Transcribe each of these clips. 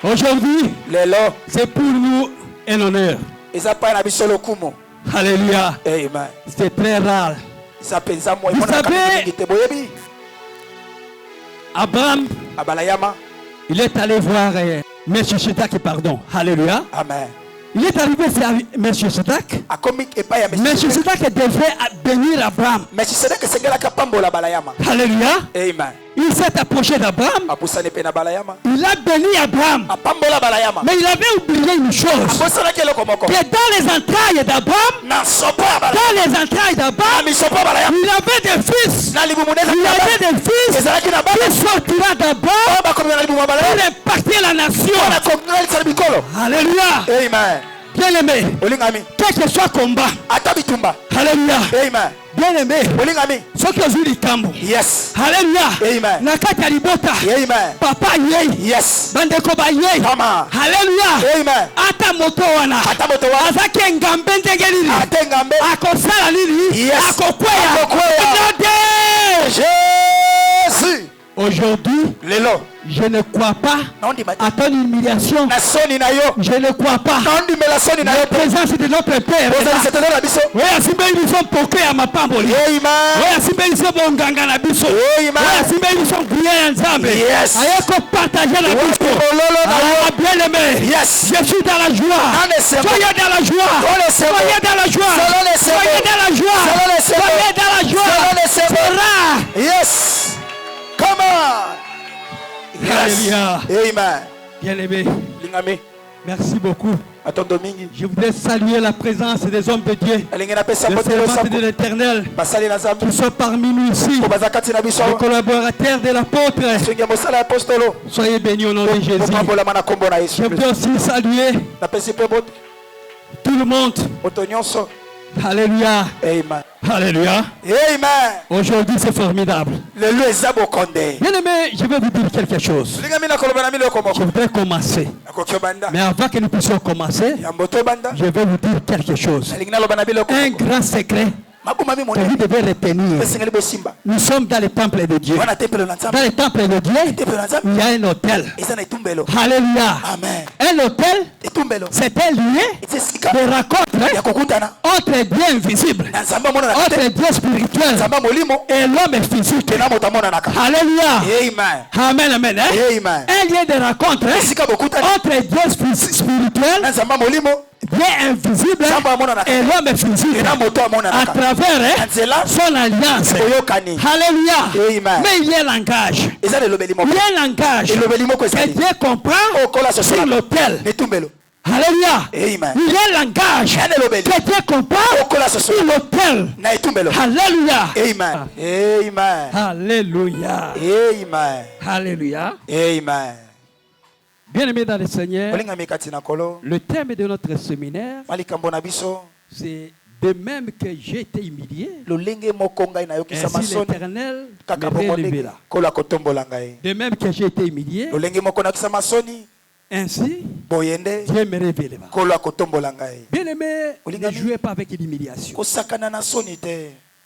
Aujourd'hui, c'est pour nous un honneur. Alléluia. Amen. C'est très rare. Vous savez, Abraham, il est allé voir Melchisedec, pardon. Alléluia. Amen. Il est arrivé à Melchisedec. Melchisedec devait bénir Abraham. Alléluia. Amen. Il s'est approché d'Abraham. Il a béni Abraham. Mais il avait oublié une chose. Que dans les entrailles d'Abraham, il avait des fils. Il avait des fils qui sortira d'Abraham pour impacter la nation. Alléluia. Amen. Bien aimé, quel que soit combat, alléluia, bien aimé, ce que vous dites, yes, alléluia, Nakata libota, papa yes, bandeko ba alléluia, ata moto wana, azaki ngambe ndegelili, akosala nini, akokweya, Jésus. Aujourd'hui, je ne crois pas à ton humiliation. Je ne crois pas la présence de notre Père. Oui, ils sont poqués à ma pamboli. Oui, ils sont bonganga na biso. Oui, ils sont grillés ensemble. Ayeko partager la biso. Bien aimé. Je suis dans la joie. Soyez dans la joie. Soyez dans la joie. Soyez dans la joie. Soyez dans la joie. Yes. Come on. Alléluia. Amen. Bien aimé. Merci beaucoup. Je voudrais saluer la présence des hommes de Dieu, des servants de l'Éternel qui sont parmi nous ici, les collaborateurs de l'apôtre. Soyez bénis au nom de Jésus. Je voudrais aussi saluer tout le monde. Alléluia. Amen. Alléluia. Amen. Aujourd'hui c'est formidable. Bien aimé, je vais vous dire quelque chose. Je voudrais commencer. Mais avant que nous puissions commencer, je vais vous dire quelque chose. Un grand secret que vous devez retenir. Nous sommes dans le temple de Dieu. Dans le temple de Dieu, il y a un hôtel. Alléluia. Un hôtel, c'est un lieu de rencontre entre Dieu invisible, entre Dieu spirituel et l'homme physique. Alléluia. Amen. Amen. Un lieu de rencontre entre Dieu spirituel, Dieu invisible et l'homme physique à travers son alliance. Alléluia. Mais il y a un langage. Il y a un langage que Dieu comprend sur l'autel. Alléluia. Amen. Il y a un langage que Dieu comprend sur l'autel. Alléluia. Amen. Amen. Alléluia. Amen. Alléluia. Amen. Bien-aimés dans le Seigneur, le thème de notre séminaire, c'est de même que j'ai été humilié, ainsi l'Éternel me relèvera. De même que j'ai été humilié, ainsi Dieu me révélera. Bien-aimés, ne jouez pas avec l'humiliation.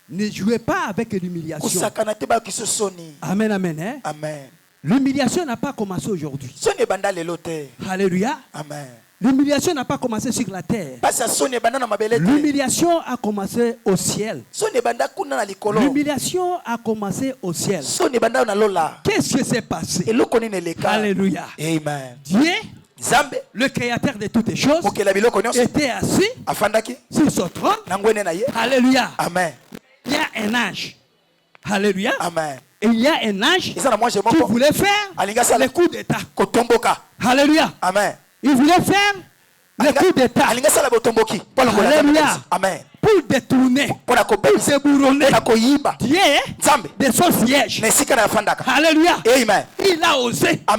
Ne jouez pas avec l'humiliation. Amen, amen. Amen. L'humiliation n'a pas commencé aujourd'hui. Alléluia. Amen. L'humiliation n'a pas commencé sur la terre. L'humiliation a commencé au ciel. L'humiliation a commencé au ciel. Qu'est-ce qui s'est passé? Alléluia. Amen. Dieu, le créateur de toutes les choses, était assis sur son trône. Alléluia. Amen. Il y a un ange. Alléluia. Amen. Et il y a un ange qui voulait faire le coup d'état. Alléluia. Amen. Il voulait faire le coup d'état. Alléluia. Amen. Pour détourner, pour se bourronner Dieu de son siège. Alléluia. Amen. Il a osé là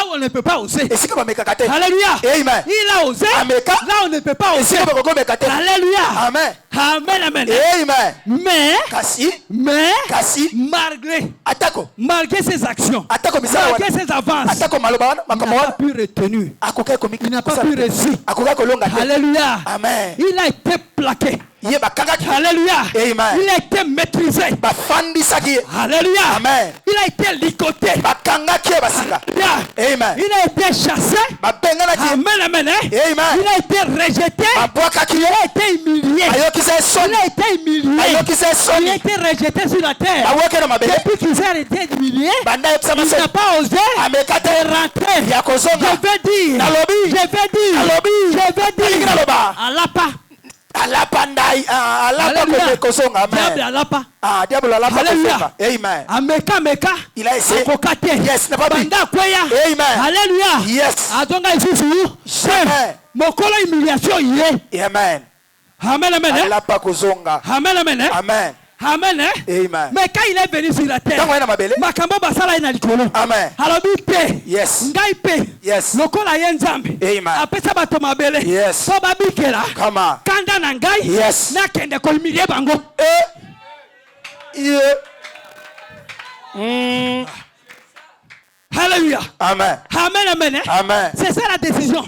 où on ne peut pas oser. Alléluia. Amen. Il a osé là où on ne peut pas oser. Alléluia. Amen. Amen. Amen. Amen. Mais malgré ses actions, malgré ses avances, il n'a pas pu retenir. Il n'a pas pu réussir. Alléluia. Amen. Il a été plaqué. Alléluia. Amen. Il a été maîtrisé. Alléluia. Amen. Il a été ligoté. Alléluia. Amen. Il a été chassé. Amen, amen. Amen. Il a été rejeté. Il a été humilié. Il a été humilié. Il a été rejeté sur la terre. Depuis qu'ils ont été humiliés, il n'a pas osé rentrer. Je vais dire. Alapa. Diable alapa. Amen. Ameka. Il a essayé. Yes. Alléluia. Yes. Mokolo humiliation yé. Amen. Amen, amen. Amen. Amen. Amen. Amen. Amen. Mais quand il est venu sur la terre, Makambo basala ina likolo. Amen. Alobite. Yes. Ngaipe. Yes. Lokola yenzambe. Amen. Apesa bato mabele. Yes. So babikela. Come on. Kanda na ngai. Yes. Na kende ko humilie bango. Alléluia. Amen. Amen, amen. Amen. C'est ça la décision.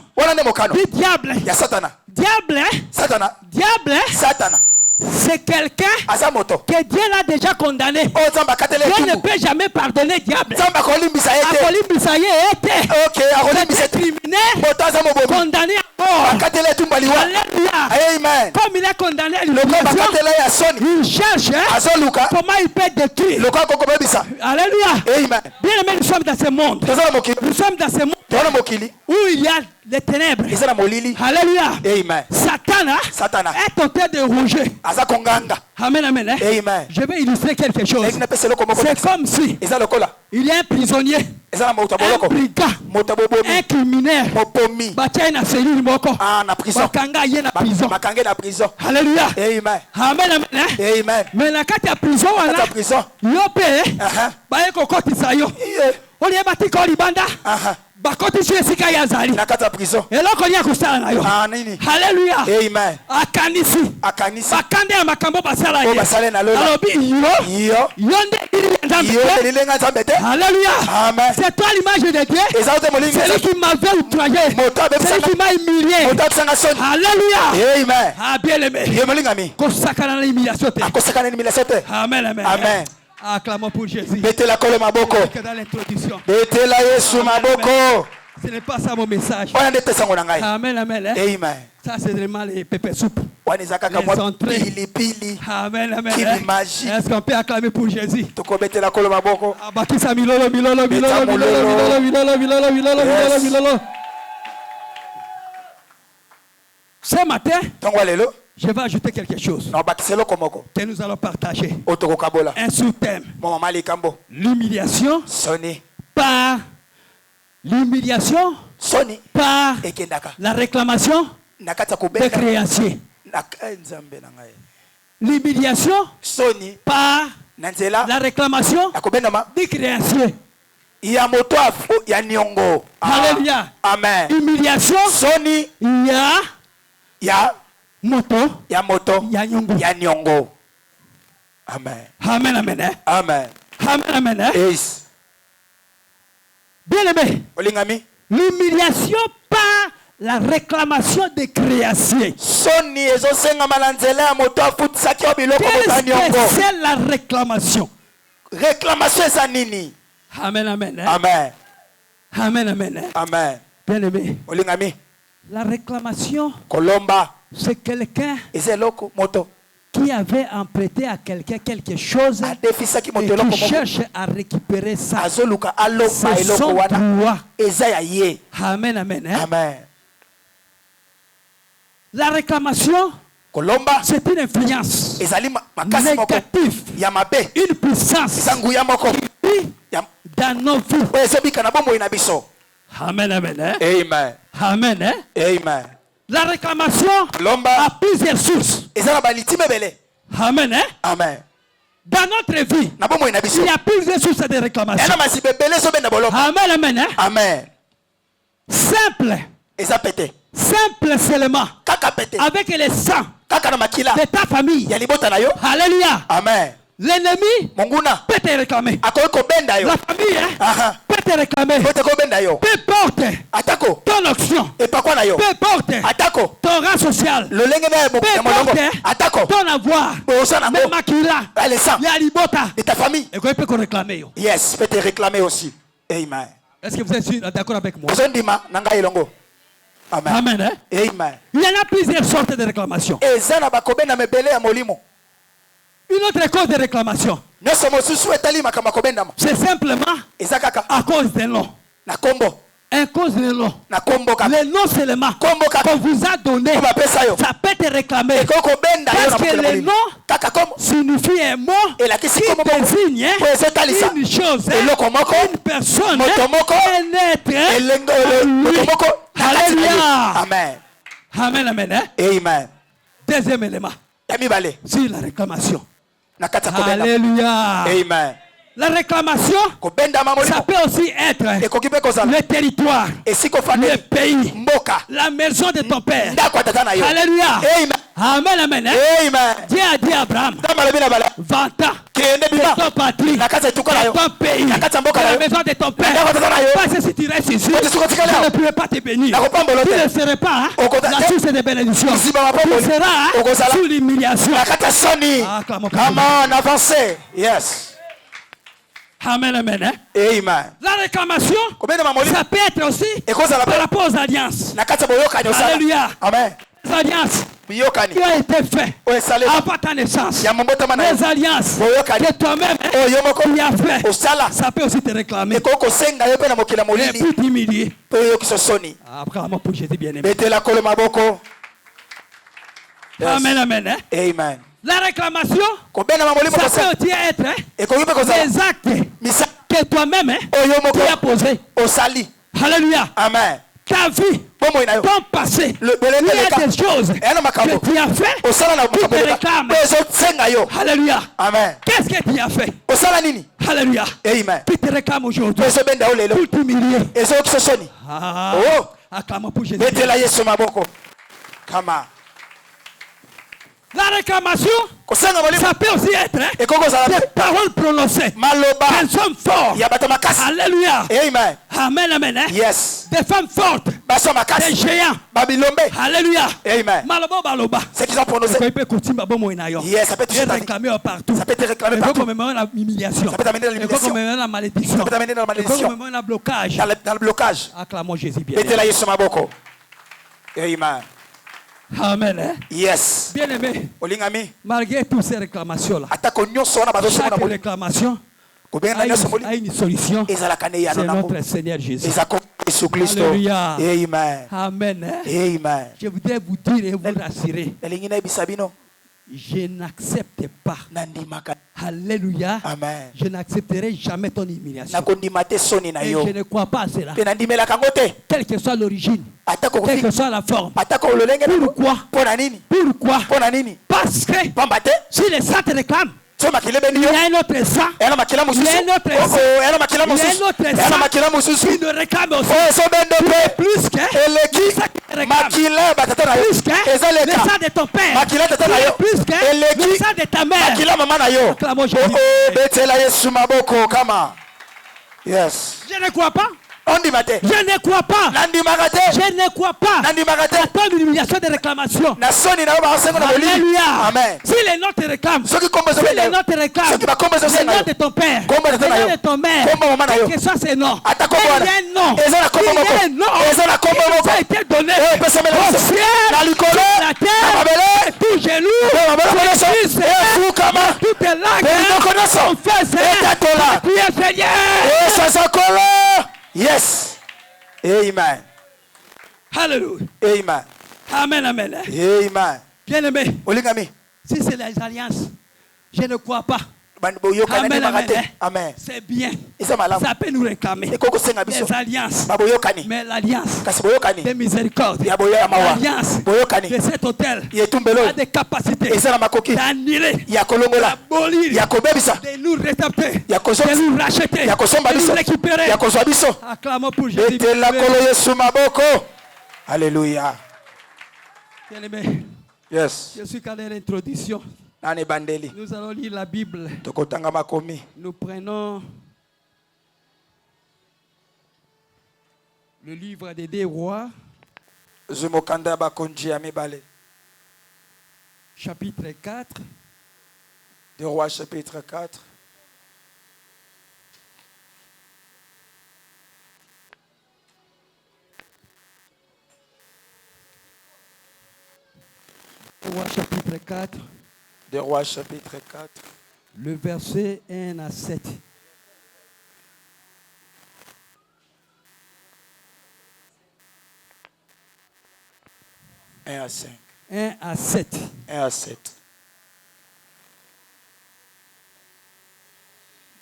Du diable. Ya Satana. Diable. Satana. Diable. Satana. C'est quelqu'un que Dieu l'a déjà condamné. Dieu ne peut jamais pardonner diable. C'est criminel condamné à mort. Amen. Comme il est condamné à l'humiliation, il cherche comment il peut détruire. Alléluia. Amen. Bien aimé, nous sommes dans ce monde. Nous sommes dans ce monde où il y a les ténèbres. Alléluia. Amen. Satan est tenté de ronger. Amen, amen. Amen. Je vais illustrer quelque chose. C'est comme si il y a un prisonnier, un brigand, un criminel, Batiana cellule moko, Bakanga yé na prison. Alléluia. Amen. Amen, amen. Amen. Mais la carte à prison, yopé, baye kokoti sayo. On y est bâti quand libanda. Bakoti sur esika yazali. Nakata prison. Eloko lia kusala na yo. Alléluia. Amen. Akanisi. Bakande ya makambo basala ye. Alobi yo. Alléluia. Amen. C'est toi l'image de Dieu. C'est lui qui m'avait outragé. C'est lui qui m'a humilié. Alléluia. Amen. Ah, bien aimé. Kosakana l'humiliation. Amen, amen. Amen. Acclamons pour Jésus. Mettez la colle maboko. Dans l'introduction. Mettez la Yesu maboko. Ce n'est pas ça mon message. Amen, amen. Amen. Ça c'est vraiment les pépés soupes. Les entrées. Amen, amen. Est-ce qu'on peut acclamer pour Jésus? Abakisa milolo. Ce matin, je vais ajouter quelque chose que nous allons partager. Un sous-thème. L'humiliation par la réclamation des créanciers. L'humiliation par la réclamation des créanciers. Alléluia. Amen. Humiliation. Moto. Ya nyongo. Amen. Amen, amen. Amen. Amen, amen. Yes. Bien aimé. L'humiliation par la réclamation des créanciers. Qu'est-ce que c'est la réclamation? Réclamation c'est nini? Amen, amen. Amen. Amen, amen. Amen. Bien aimé. La réclamation, c'est quelqu'un qui avait emprunté à quelqu'un quelque chose et qui cherche à récupérer ça. C'est son droit. Amen, amen. Amen. La réclamation, c'est une influence négative, une puissance dans nos vies. Amen, amen. Amen. Amen. Amen. La réclamation a plusieurs sources. Amen. Amen. Dans notre vie, il y a plusieurs sources de réclamation. Amen, amen. Amen. Simple. Simple seulement. Avec les sangs de ta famille. Alléluia. Amen. L'ennemi peut te réclamer. La famille peut te réclamer. Peu importe ton action. Peu importe ton rang social, peu importe ton avoir, même makila, libota, et ta famille. Et qu'on peut réclamer. Yes, peut te réclamer aussi. Amen. Est-ce que vous êtes d'accord avec moi? Amen. Amen. Hein? Amen. Il y en a plusieurs sortes de réclamations. Une autre cause de réclamation, c'est simplement à cause des noms. À cause des noms. Les noms seulement qu'on vous a donné, ça peut te réclamer. Parce que les noms signifient un mot qui désigne une chose, une personne, un être. Alléluia. Amen. Amen, amen. Hein? Amen. Deuxième élément. C'est la réclamation. Alléluia. Amen. La réclamation, ça peut aussi être le territoire, le pays, la maison de ton père. Alléluia. Amen, amen. Amen. Dieu a dit à Abraham, va-t'en de ton patrie, de ton pays, de la maison de ton père. Parce que si tu restes ici, je ne pourrai pas te bénir. Tu ne seras pas la source de bénédiction. Tu seras sous l'humiliation. Come on, avancez. Yes. Amen, amen. Hein? Amen. La réclamation, ça peut être aussi par rapport aux alliances. Alléluia. Amen. Les alliances qui ont été faites avant ta naissance. Les alliances que toi-même tu as fait, ça peut aussi te réclamer. Et puis t'humilier. Après la mort pour Jésus bien-aimé. Amen, amen. Hein? Amen. La réclamation, ça peut aussi être des actes que toi-même tu as posés. Alléluia. Amen. Ta vie, ton passé, il y a des choses que tu as fait qui te réclament. Alléluia. Amen. Qu'est-ce que tu as fait? Alléluia. Amen. Qui te réclame aujourd'hui pour t'humilier. Acclamons pour Jésus. La réclamation, ça peut aussi être des paroles prononcées. Des hommes forts. Alléluia. Amen. Amen, amen. Hein? Yes. Des femmes fortes. Des géants. Alléluia. Amen. Maloba baloba. C'est qu'ils ont prononcé. Yes, ça peut te réclamer partout. Ça peut te réclamer partout. Ça peut t'amener la humiliation. Ça peut t'amener l'humiliation. Ça peut t'amener la malédiction. Ça peut t'amener dans la malédiction. Ça peut t'amener dans le blocage. Dans le blocage. Acclamons Jésus bien. Amen. Amen. Hein? Yes. Bien aimé. Malgré toutes ces réclamations là, chaque réclamation a une solution. C'est notre Seigneur Jésus. Alléluia. Amen. Amen. Hein? Amen. Je voudrais vous dire et vous rassurer. Je n'accepte pas. Alléluia. Amen. Je n'accepterai jamais ton humiliation. Et je ne crois pas à cela. Quelle que soit l'origine, quelle que soit la forme. Pourquoi? Pourquoi? Parce que si les saints te réclament, il y a un autre sang. Il y a un autre sang. Il y a un autre sang qui nous réclame aussi. Plus que le sang de ton père. Plus que le sang de ta mère. Acclamons Jésus. Yes. Je ne crois pas. Je ne crois pas. Je ne crois pas. À ton humiliation de réclamation. Alléluia. Amen. Si les noms te réclament, si les noms te réclament, les noms de ton père, les noms de ton mère, quel que soit ces noms, il y a un nom. Il y a un nom qui a été donné au ciel, sur la terre, et tout genou, toutes les langues, confesse, priez Seigneur. Yes. Amen. Hallelujah. Amen. Amen, amen. Amen. Bien aimé. Si c'est les alliances, je ne crois pas. Amen, amen. Amen. C'est bien. Ça peut nous réclamer. Les alliances. Mais l'alliance de miséricorde, l'alliance de cet hôtel a des capacités d'annuler, d'abolir, de nous rétablir, de nous racheter, de nous récupérer. Acclamons pour Jésus. Alléluia. Bien aimé. Yes. Je suis qu'à l'introduction. Nous allons lire la Bible. Nous prenons le livre des 2 rois, Chapitre 4. Des Rois, chapitre 4. Des Rois, chapitre 4. Des Rois, chapitre 4. Le verset 1 à 7. Un à 5. 1 à 7. 1 à 7.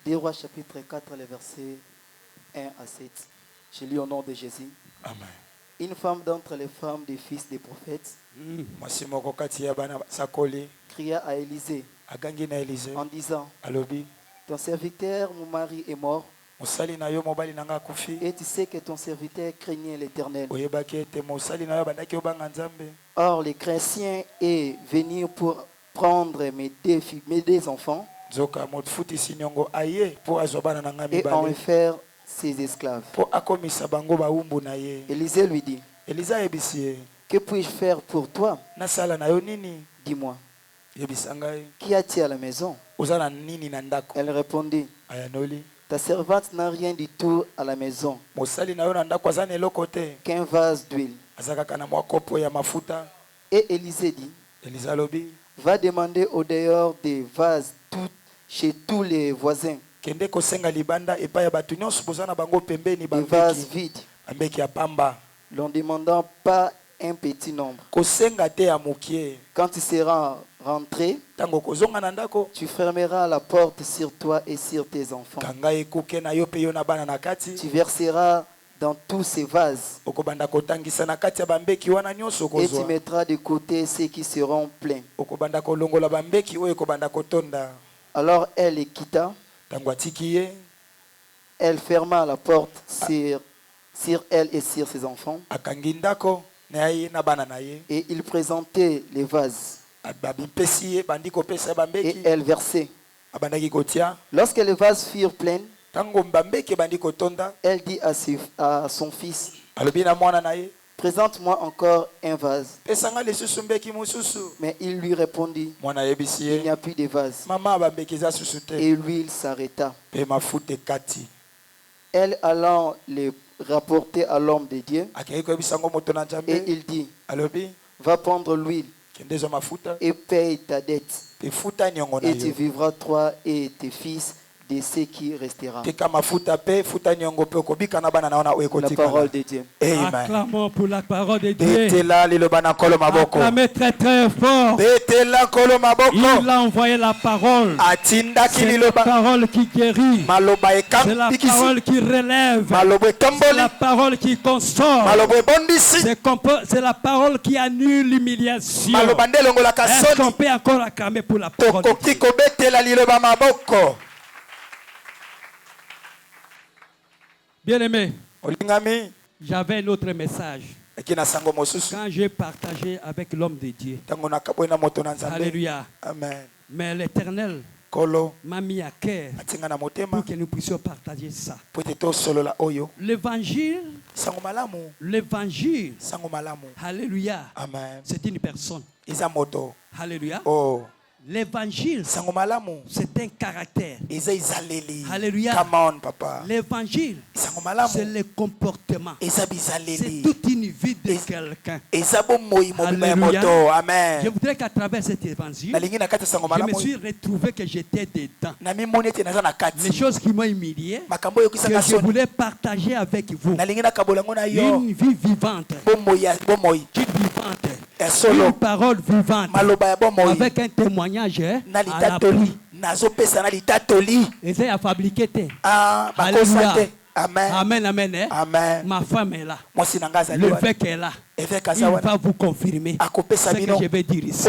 Des Rois chapitre 4, les versets 1 à 7. Je lis au nom de Jésus. Amen. Une femme d'entre les femmes des fils des prophètes cria à Élisée en disant: ton serviteur, mon mari, est mort. Et tu sais que ton serviteur craignait l'Éternel. Or, les chrétiens est venu pour prendre mes deux enfants et en faire ses esclaves. Élisée lui dit: que puis-je faire pour toi? Dis-moi, qu'y a-t-il à la maison? Elle répondit: ta servante n'a rien du tout à la maison qu'un vase d'huile. Et Élisée dit: va demander au dehors des vases chez tous les voisins, des vases vides, n'en demandant pas un petit nombre. Quand tu seras rentré, tu fermeras la porte sur toi et sur tes enfants. Tu verseras dans tous ces vases et tu mettras de côté ceux qui seront pleins. Alors elle les quitta. Elle ferma la porte sur elle et sur ses enfants. Et il présentait les vases. Et elle versait. Lorsque les vases furent pleins, elle dit à son fils: présente-moi encore un vase. Mais il lui répondit: il n'y a plus de vase. Et l'huile s'arrêta. Elle allant les rapporter à l'homme de Dieu, et il dit: va prendre l'huile et paye ta dette, et tu vivras toi et tes fils de ce qui restera. La parole de Dieu. Amen. Acclamons pour la parole de Dieu. Acclamez très très fort. Il a envoyé la parole. C'est la parole qui guérit. C'est la parole qui relève. C'est la parole qui console. C'est la parole qui annule l'humiliation. Est-ce qu'on peut encore acclamer pour la parole de Dieu? Bien-aimé, j'avais un autre message quand j'ai partagé avec l'homme de Dieu. Alléluia. Amen. Mais l'Éternel m'a mis à cœur pour que nous puissions partager ça. L'évangile, alléluia, c'est une personne. Alléluia. L'évangile, c'est un caractère. Alléluia. Come on, papa. L'évangile, c'est le comportement. C'est toute une vie de quelqu'un. Alléluia. Amen. Je voudrais qu'à travers cet évangile, je me suis retrouvé que j'étais dedans. Les choses qui m'ont humilié, que je voulais partager avec vous. Une vie vivante. Une parole vivante avec un témoignage à l'appui. Et a fabriqué. Alléluia. Amen, amen. Amen. Ma femme est là. Le fait qu'elle est là, il va vous confirmer ce que je vais dire ici.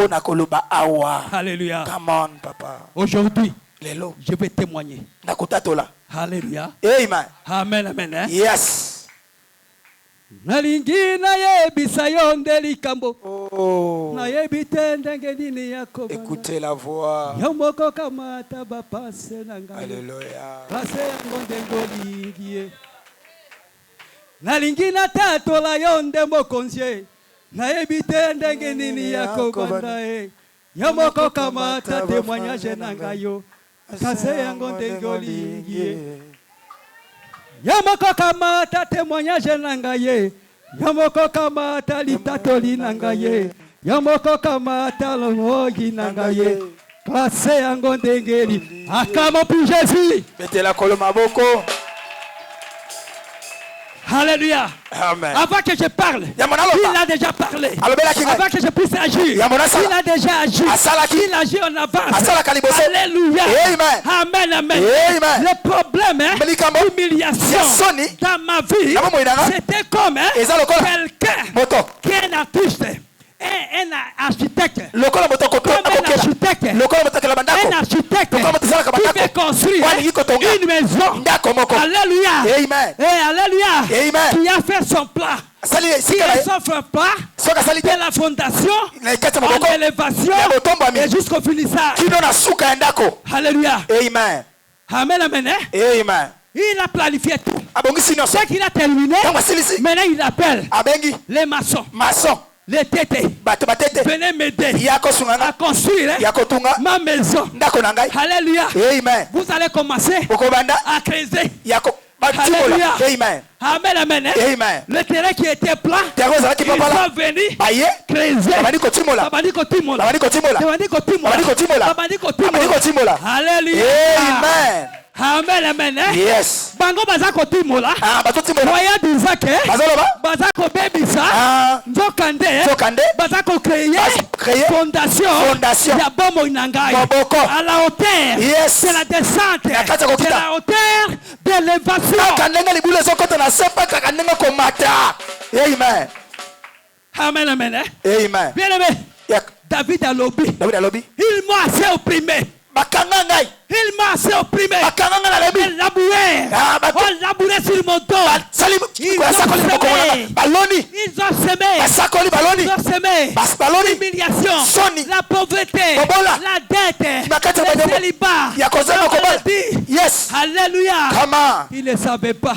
Alléluia. Come on, papa. Aujourd'hui, je vais témoigner. Alléluia. Amen. Amen, amen. Yes. Nalingi na yebisa yonde likambo. Na yebite ndenge nini yako. Écoutez la voix. Yomoko kama taba passe nanga. Alléluia. Passe ngonde ngolingie. Nalingi na tato la yonde mokonzie. Na ebite ndenge nini yako banda e. Yamoko kamata témoignage nangayo. Kase yango ndenge olingi. Yamoko kamata témoignage nangaye. Yamoko kamata litatoli nangaye. Yamoko kamata longogi nangaye. Kase yango ndenge li. Akamo pour Jésus. Mettez la colonne maboko. Alléluia. Amen. Avant que je parle, il a déjà parlé. Avant que je puisse agir, il a déjà agi. Il agit en avance. Alléluia. Amen, amen. Le problème, l'humiliation dans ma vie, c'était comme quelqu'un qui est un artiste. Un architecte, un architecte qui veut construire une maison. Alléluia. Amen. Alléluia. Qui a fait son plan. Qui a son plan de la fondation en élévation et jusqu'au finissage. Alléluia. Amen. Amen, amen. Amen. Il a planifié tout. Dès qu'il a terminé, maintenant il appelle les maçons. Les tétés, venez m'aider à construire ma maison. Alléluia. Vous allez commencer à creuser. Alléluia. Amen, amen. Le terrain qui était plat, ils sont venus creuser. Alléluia. Amen. Amen, amen. Yes. Bango bazako timola. Voya dizake. Bazako bebisa. Nzokande. Bazako créer fondation. Ya bomo inangai. À la hauteur. Yes. C'est la descente. C'est la hauteur de l'élévation. Amen. Amen, amen. Amen. Bien aimé. David a lobby. Il m'a assez opprimé. Il m'a assez opprimé. Il labourait sur mon dos. Ils ont semé l'humiliation, la pauvreté, la dette, le célibat, la maladie. Yes. Alléluia. Ils ne savaient pas.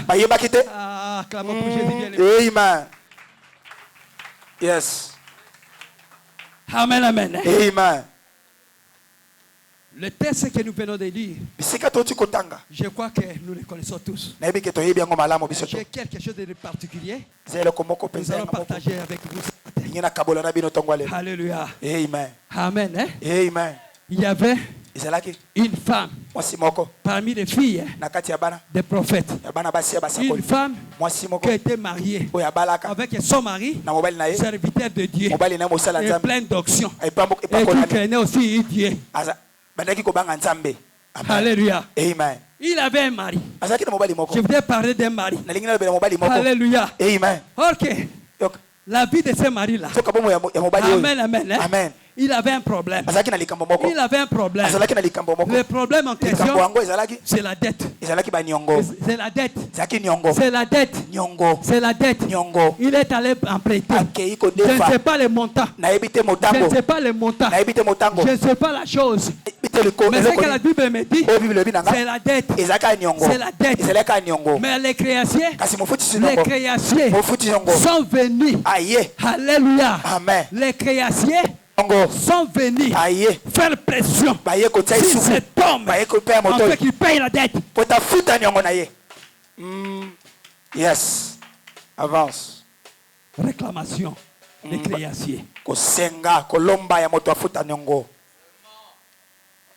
Ah, clamons pour Jésus. Amen. Yes. Amen, amen. Amen. Le texte que nous venons de lire, je crois que nous le connaissons tous. J'ai quelque chose de particulier. Nous allons partager avec vous. Alléluia. Amen. Amen. Amen. Il y avait une femme parmi les filles des prophètes. Une femme qui était mariée avec son mari, serviteur de Dieu, et plein d'onction, et qui craignait aussi Dieu. Alléluia. Amen. Il avait un mari. Je voudrais parler d'un mari. Alléluia. Amen. Ok. La vie de ce mari-là. Amen, amen. Amen. Il avait un problème. Il avait un problème. Le problème en question, c'est la dette. C'est la dette. C'est la dette. C'est la dette. Il est allé emprunter. Je ne sais pas le montant. Je ne sais pas le montant. Je ne sais pas la chose. Mais ce que la Bible me dit, c'est la dette. C'est la dette. Mais les créanciers sont venus. Alléluia. Les créanciers sont venus faire pression sur cet homme en fait qu'il paye la dette. Yes. Avance. Réclamation des créanciers.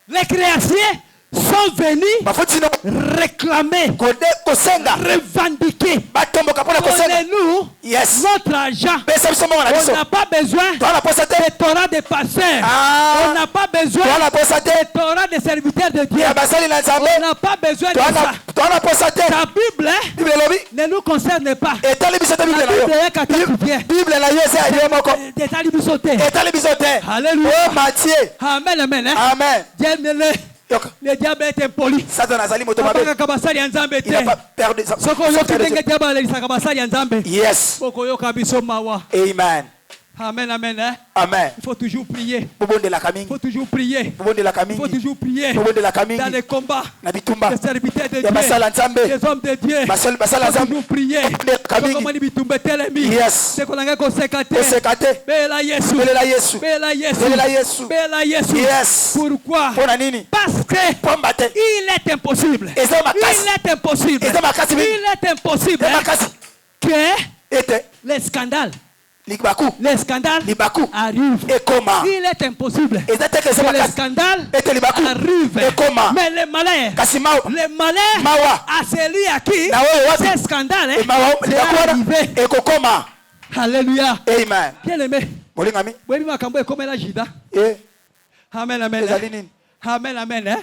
Les créanciers sont venus réclamer, revendiquer. Donnez-nous notre argent. On n'a pas besoin de Torah des pasteurs. On n'a pas besoin de Torah des serviteurs de Dieu. On n'a pas besoin de ça. Ta Bible ne nous concerne pas. La Bible est Alléluia. Amen, amen. Amen. Le diable est impoli. Il n'a pas perdu sa Yes. Amen. Amen, amen. Hein? Amen. Il faut toujours prier. Il faut toujours prier. Il faut toujours prier. Dans les combats. Les serviteurs de Dieu. Les hommes de Dieu. Il faut toujours prier. Yes. C'est qu'on a conséquenté. Bela Yesu. Bela Yesu. Bela Yesu. Bela Yesu. Bela Yesu. Yes. Pourquoi? Parce que il est impossible. Il est impossible. Il est impossible que les scandales. Les scandales arrivent. Il est impossible que les scandales arrivent. Mais les malheurs à celui à qui ces scandales c'est arrivé. Alléluia. Amen. Bien aimé. Amen, amen. Amen, amen.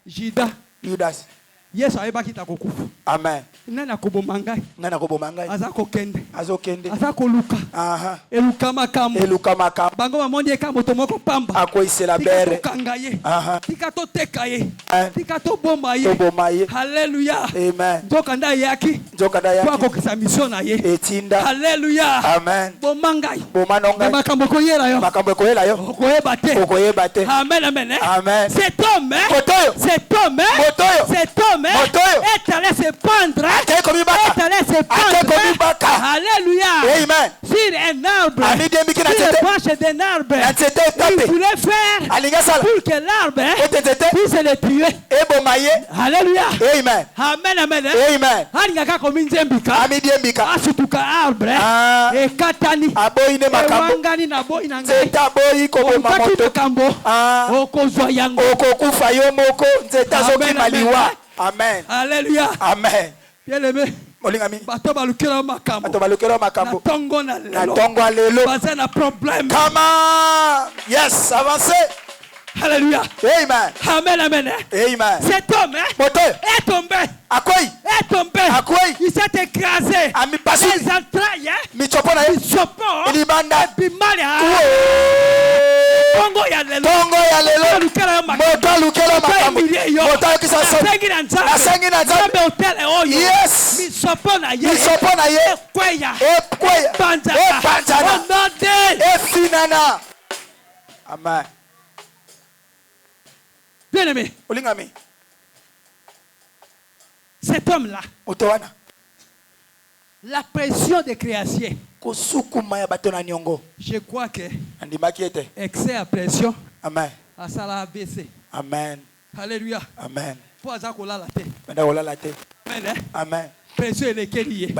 Jida. Judas. Yes, I back it a kokufu. Amen. Nana kobomangai. Nana kobomangai. Azako kende. Azokende. Azako luka. Aha. Eluka makamu. Eluka makamu. Bango mamondi kamo tomoko pamba. Ako isela bere. Tika to kangaye. Aha. Tika to tekaye. Tika to bomaye. Tobomaye. Hallelujah. Amen. Nzokanda yaki. Nzokanda yaki. Kwa kokisa mission na ye. Etinda. Hallelujah. Amen. Bomangai. Bomanongai. Makambo koyela yo. Makambo koyela yo. Okoyebate. Okoyebate. Amen, amen. Amen. Cet homme. Cet homme. Cet homme. Est allé se pendre. Est allé se pendre. Alléluia. Amen. Sur un arbre. Sur les branches d'un arbre. Il voulait faire pour que l'arbre puisse le tuer. Alléluia. Amen. Amen, amen. Amen. Alingaka kominzembika. Amidiembika. Asutuka arbre. E katani. Aboine makambo. Ewangani na boy na ngai. Nzeta boyi koboma moto. Makambo. Okozwa yango. Okokufa yo moko. Nzeta zoki maliwa. Amen. Alléluia. Amen. Bien aimé. Molingami. Bato balukela makambo. Bato balukela makambo. Na tongo na lelo. Na tongo lelo. Baza na problème. Come on. Yes, avancez. Alléluia. Amen. Amen, amen. Amen. Cet homme est tombé. Est tombé. Il s'est écrasé. Les entrailles. Michopona. Ilibanda. Bimalia. Tongo ya lelo. Moto lukela makambo. Moto kisasa. Asengi na nzambe. Yes. Misopona ye. Kweya. Banzaka. Efinana. Amen. Bien aimé. Olingami. Cet homme-là. Otowana. La pression de création. Je crois que excès à pression. Amen. À ça la baissé. Amen. Alléluia. Amen. Pour azako la tête. Amen. Amen. Pression est kélié.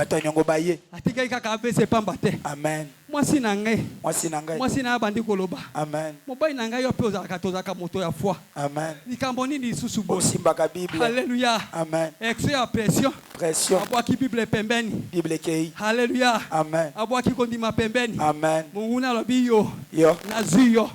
Atika kaka baissé pambate. Amen. Moi si nangai. Moi si na bandi koloba. Amen. Mobai nangai yo pe ozaka moto ya foi. Amen. Nikamboni ni susubo. Simbaka Bible. Alléluia. Amen. Excès à pression. Abwaki Bible pembeni. Bible kei. Alléluia. Amen. Abwaki kondima pembeni. Amen. Munguna lobi yo.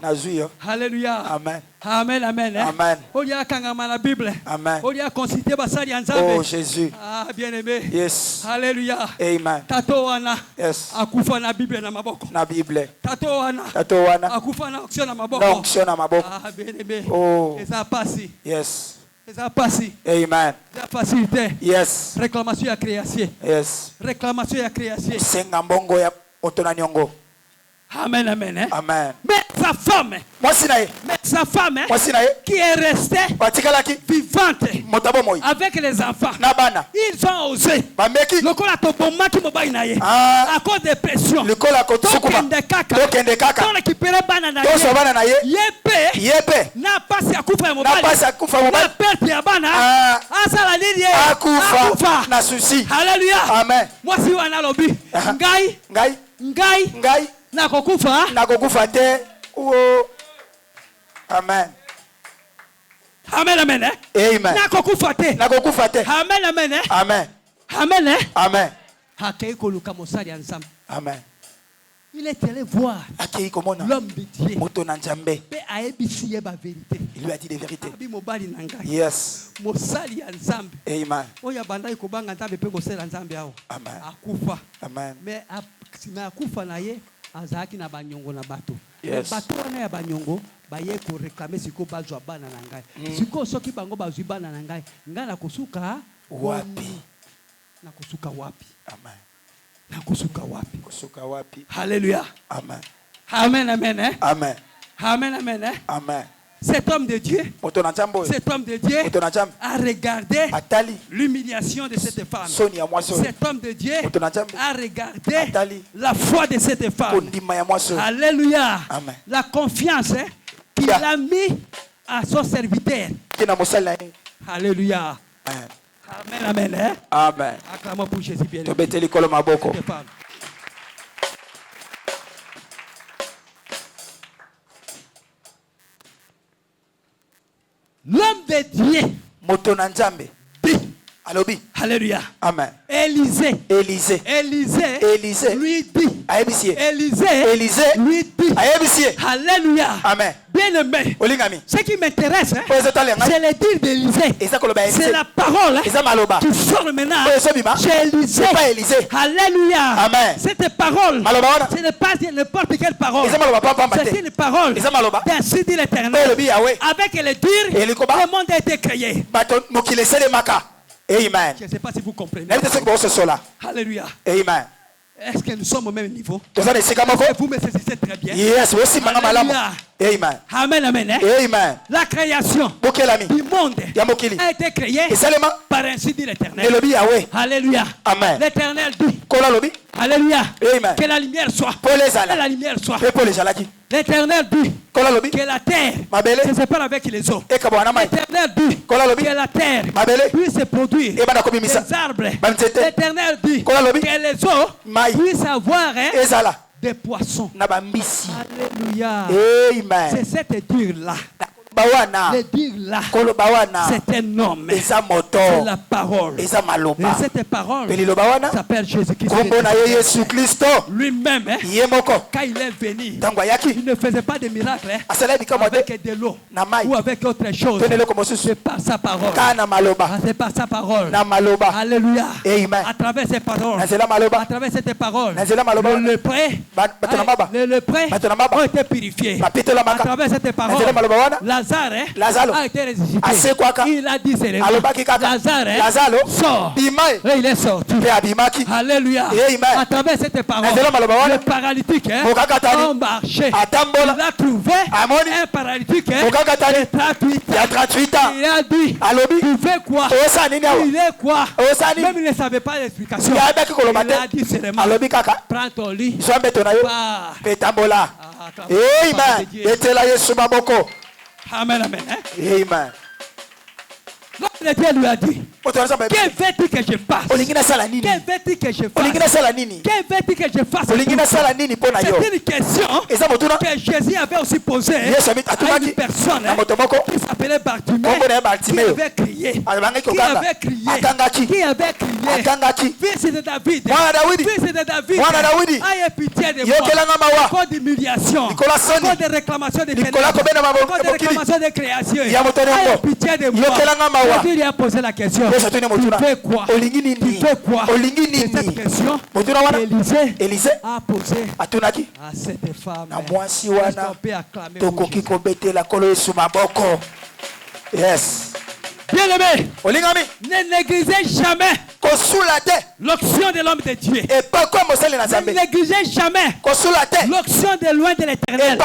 Nazuyo. Alléluia. Amen. Amen, amen. Amen. Olia kangama la Bible. Amen. Olia consulter basali nzambe. Oh Jésus. Ah, bien aimé. Yes. Alléluia. Amen. Tato wana. Yes. Akufa na Bible na maboko. Na Bible. Tato wana. Akufa na action na maboko. Na action na maboko. Ah, bien aimé. Oh. Et ça passe. Yes. Et ça passe. Amen. La facilité. Yes. Réclamation à création. Yes. Réclamation à création. Senga mbongo ya otona nyongo. Amen, amen. Hein? Amen. Mais sa femme, qui est restée vivante avec les enfants, ils ont osé. À cause des pressions. Alléluia. Amen. Moi si on a lobby. Ngai. Nakokufa te. Amen. Amen, amen. Amen. Nakokufa te. Amen, amen. Amen. Amen. Amen. Amen. Il est allé voir l'homme de Dieu. Il lui a dit des vérités. Yes. Amen. Amen. Mais akufa na ye azaki na banyongo na bato. Yes. Bato wana ya banyongo baye ko réclamer siko bazwa bana na ngai. Siko soki bango bazwi bana na ngai, ngai na kosuka wapi? Na kosuka wapi? Amen. Na kosuka wapi? Kosuka wapi? Hallelujah. Amen. Amen, amen. Amen. Amen, amen. Amen. Cet homme de Dieu a regardé l'humiliation de cette femme. Cet homme de Dieu a regardé la foi de cette femme. Alléluia. Amen. La confiance qu'il a mis à son serviteur. Alléluia. Amen, amen. Amen. Acclamons pour Jésus bien. L'homme de Dieu dit, alléluia. Amen. Élisée lui dit, Élisée lui dit, alléluia. Amen. Bien aimé, ce qui m'intéresse, c'est le dire d'Élisée. C'est la parole qui sort maintenant chez Élisée. Alléluia. Amen. Cette parole, ce n'est pas n'importe quelle parole. C'est une parole d'ainsi dit l'Éternel. Avec le dire, le monde a été créé. Amen. Je ne sais pas si vous comprenez. Alléluia. Amen. Est-ce que nous sommes au même niveau? Vous me saisissez très bien. Yes, Alléluia. Amen. Amen, amen. Amen. La création du monde a été créée par ainsi dit l'Éternel. Alléluia. Amen. L'Éternel dit, alléluia, Amen, que la lumière soit. Que la lumière soit. L'Éternel dit que la terre se sépare avec les eaux. L'Éternel dit que la terre puisse produire des arbres. L'Éternel dit que les eaux puissent avoir des poissons. Alléluia. Amen. C'est cette dire-là. Le dire là, c'est un homme. C'est la parole. Et cette parole s'appelle Jésus-Christ. Lui-même, quand il est venu, il ne faisait pas de miracles avec de l'eau ou avec autre chose. C'est par sa parole. C'est par sa parole. Alléluia. À travers ces paroles, à travers cette parole, le lépreux ont été purifiés. À travers cette parole, Lazare a été ressuscité. Il a dit Lazare sort. Et il est sorti. Alléluia. À travers cette parole, le paralytique a marché. Il a trouvé un paralytique de 38 ans. Il a dit, tu fais quoi? Il est quoi? Même il ne savait pas l'explication. Il a dit seulement, prends ton lit. Amen, amen. Amen. Le Dieu lui a dit, que veux-tu que je fasse? Que veux-tu que je fasse? Que veux-tu que je fasse? C'est une question que Jésus avait aussi posée à une personne qui s'appelait Bartimée, qui avait crié. Fils de David, aie pitié de moi. Encore d'humiliation, encore de réclamation de création. Aie pitié de moi. Jésus lui a posé la question. Tu fais quoi? Tu fais quoi? C'est cette question qu'Élisée a posée à cette femme. Est-ce qu'on peut acclamer pour Jésus? Yes. Bien-aimé, ne négligez jamais l'onction de l'homme de Dieu. Ne négligez jamais l'onction de loin de l'Éternel.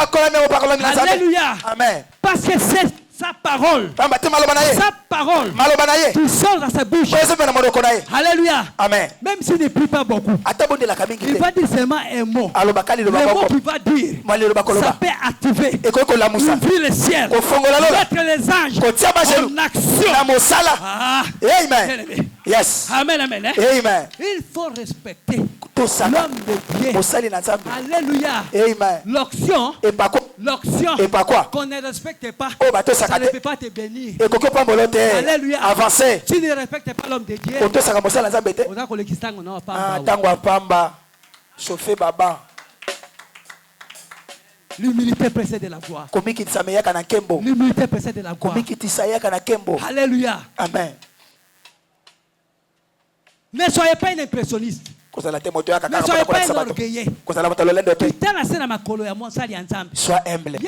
Alléluia. Amen. Parce que c'est sa parole qui sort dans sa bouche. Alléluia. Amen. Même s'il ne prie pas beaucoup, il va dire seulement un mot. Le mot qu'il va dire, ça peut activer, ouvrir le ciel, mettre les anges en action. Amen. Yes. Amen, amen. Amen. Il faut respecter l'homme de Dieu. Alléluia. Amen. L'onction qu'on ne respecte pas, ça ne peut pas te bénir. Alléluia. Avancer. Si tu ne respectes pas l'homme de Dieu, l'humilité précède la gloire. L'humilité précède la gloire. Alléluia. Amen. Ne soyez pas un impressionniste. Ne soyez pas un orgueilleux. Sois humble.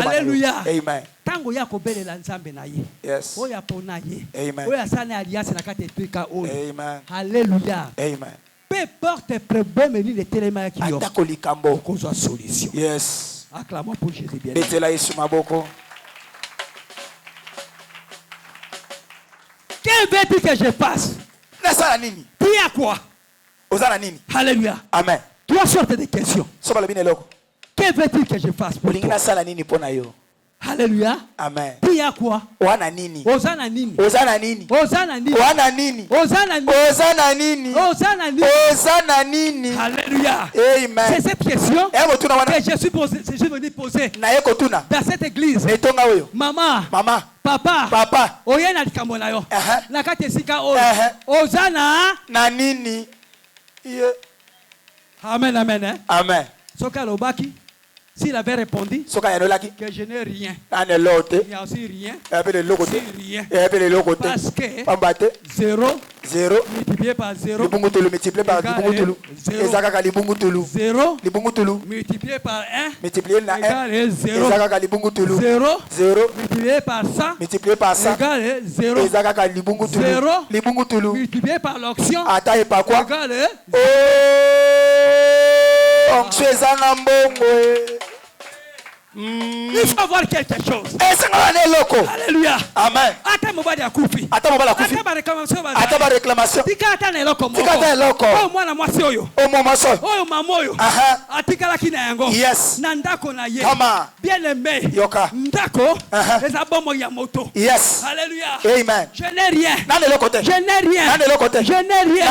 Alléluia. Amen. Yes. Amen. Alléluia. Amen. peu importe les problèmes, il est tellement qui ont une solution. Yes. Acclamons pour Jésus bien. Quel veut-il que je fasse? Dis à quoi? Alléluia. Amen. Trois sortes de questions. Que veut-il que je fasse pour toi? Alléluia. Amen. Dis à quoi? Wana nini? Ozana nini? Ozana nini? Ozana nini? Wana nini? Ozana nini? Ozana nini? Ozana nini? Ozana nini? Alléluia. Amen. C'est cette question que je suis venu poser dans cette église. Maman. Maman. Papa. Papa. Oyena likambo na yo. Nakati esika oyo. Ozana na nini? Amen, amen. Hein? Amen. Soka lobaki. S'il avait répondu que je n'ai rien, il y a aussi rien. Rien. Parce que 0 multiplié par 0 multiplié par 0 0 multiplié par 1 égale 0 0 multiplié par 100 égale 0 0 multiplié par l'onction égale il faut avoir quelque chose. Alléluia. Amen. Ataba réclamation. Yes. Bien aimé. Yes. Alléluia. Amen. Je n'ai rien. Je n'ai rien. Je n'ai rien.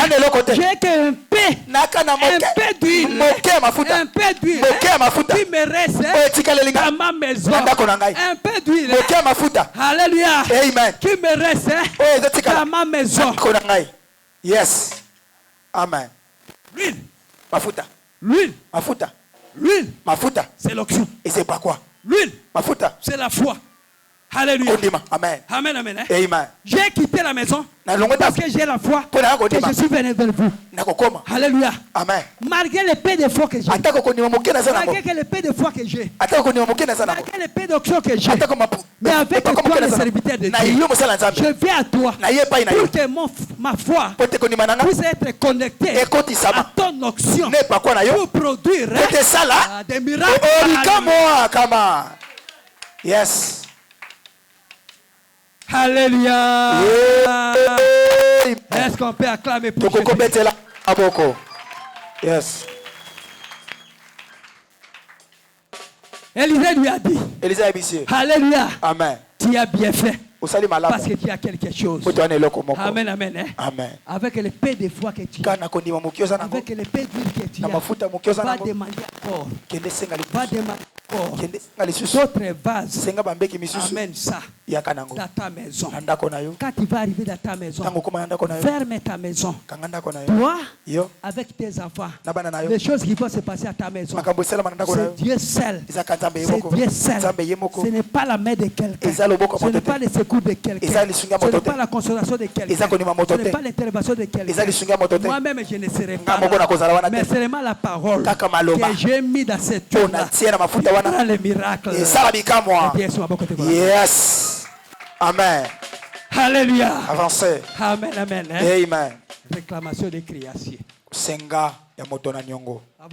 J'ai qu'un peu. Un peu d'huile. Un peu d'huile. Qui me reste dans ma maison. Un peu d'huile. Alléluia. Amen. Qui me reste dans ma maison. Yes. Amen. L'huile. Mafuta. L'huile. Mafuta. L'huile. Mafuta. C'est l'onction. Et c'est pas quoi? L'huile. Mafuta. C'est la foi. Alléluia. Amen. Amen, amen. Hein? Amen. J'ai quitté la maison parce que j'ai la foi que je suis venu vers vous. Alléluia. Amen. Malgré le peu de foi que j'ai, malgré le peu de foi que j'ai, malgré le peu d'action que j'ai, mais avec toi, le serviteur de Dieu, je viens à toi pour que ma foi puisse être connectée à ton onction pour produire des miracles. Yes. Alléluia. Est-ce qu'on peut acclamer pour Jésus? Yes. Élisée lui a dit. Alléluia. Amen. Tu as bien fait. Parce que tu as quelque chose. Amen, amen. Hein? Amen. Avec le peu de foi que tu as, avec le peu d'huile que tu as, va demander encore. Va demander encore. D'autres vases. Amène ça dans ta maison. Quand tu vas arriver dans ta maison, ferme ta maison. Toi, avec tes enfants, les choses qui vont se passer à ta maison, c'est Dieu seul. C'est Dieu seul. Ce n'est pas la main de quelqu'un. Ce n'est pas le secours de quelqu'un. Ce n'est pas la consolation de quelqu'un. Ce n'est pas l'intervention de quelqu'un. Moi-même, je ne serai pas là. Mais c'est seulement la parole que j'ai mis dans cette eau-là. Dans les miracles. Yes. Amen. Alléluia. Avancez. Amen, amen. Amen. Réclamation des créations. Senga ya moto na nyongo.